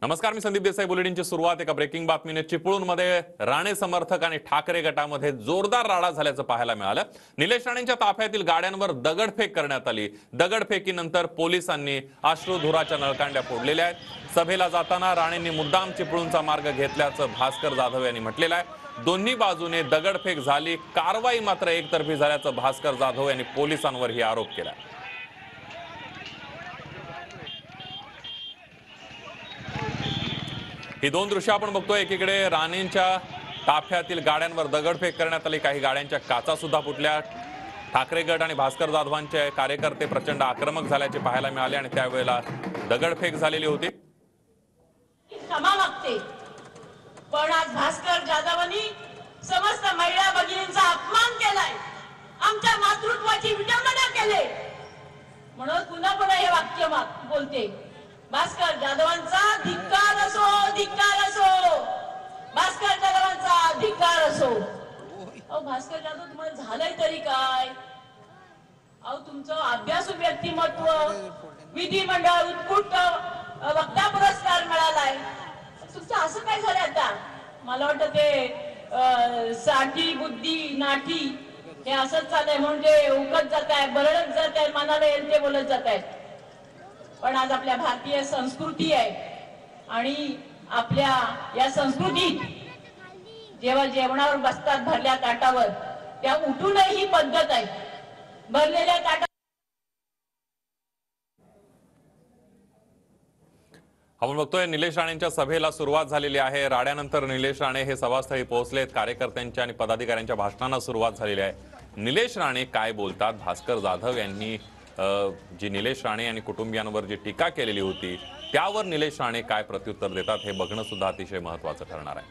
नमस्कार, मी संदीप देसाई. बुलेटिनची सुरुवात एका ब्रेकिंग बातमीने. चिपळूणमध्ये राणे समर्थक आणि ठाकरे गटामध्ये जोरदार राडा झाल्याचं पाहायला मिळालं. निलेश राणेंच्या ताफ्यातील गाड्यांवर दगडफेक करण्यात आली. दगडफेकीनंतर पोलिसांनी अश्रुधुराच्या नळकांड्या फोडलेल्या आहेत. सभेला जाताना राणेंनी मुद्दाम चिपळूणचा मार्ग घेतल्याचं भास्कर जाधव यांनी म्हटलेलं आहे. दोन्ही बाजूने दगडफेक झाली, कारवाई मात्र एकतर्फी झाल्याचं भास्कर जाधव यांनी पोलिसांवरही आरोप केला. ही दोन दृश्य आपण बघतोय. एकीकडे राणेंच्या ताफ्यातील गाड्यांवर दगडफेक करण्यात आली. काही गाड्यांच्या काचा सुद्धा फुटल्या. ठाकरे गट आणि भास्कर जाधवांचे कार्यकर्ते प्रचंड आक्रमक झाल्याचे पाहायला मिळाले आणि त्यावेळेला दगडफेक झालेली होती. क्षमा मागते, पण आज भास्कर जाधवांनी समस्त महिला भगिनींचा अपमान केलाय, आमच्या मातृत्वाची विटंबना केली. म्हणून पुन्हा पुन्हा हे वाक्य बोलते, भास्कर जाधवांचा धिक्कार असो, धिक्कार असो, भास्कर जाधवांचा धिक्कार असो. अहो भास्कर जाधव, तुम्हाला झालंय तरी काय? अहो तुमचं अभ्यासू व्यक्तिमत्व, विधिमंडळ उत्कृष्ट वक्ता पुरस्कार मिळालाय, तुमचं असं काय झालं आता? मला वाटतं ते साठी बुद्धी नाठी हे असंच चाललंय, म्हणजे उकत जात आहे, बरळत जात आहे, मनाला येईल ते बोलत जात आहेत. पण आज आपल्या भारतीय संस्कृती आहे आणि आपल्या या संस्कृतीत जेव्हा जेवणावर बसतात भरल्या ताटावर, त्या उठूनही ही पद्धत आहे. भरलेल्या ताटावर आपण बघतोय निलेश राणेंच्या सभेला सुरुवात झालेली आहे. राड्यानंतर निलेश राणे हे सभास्थळी पोहोचलेत. कार्यकर्त्यांच्या आणि पदाधिकाऱ्यांच्या भाषणांना सुरुवात झालेली आहे. निलेश राणे काय बोलतात? भास्कर जाधव यांनी जी निलेश राणे आणि कुटुंबियांवर जी टीका केलेली होती त्यावर निलेश राणे काय प्रत्युत्तर देतात हे बघणं सुद्धा अतिशय महत्त्वाचं ठरणार आहे.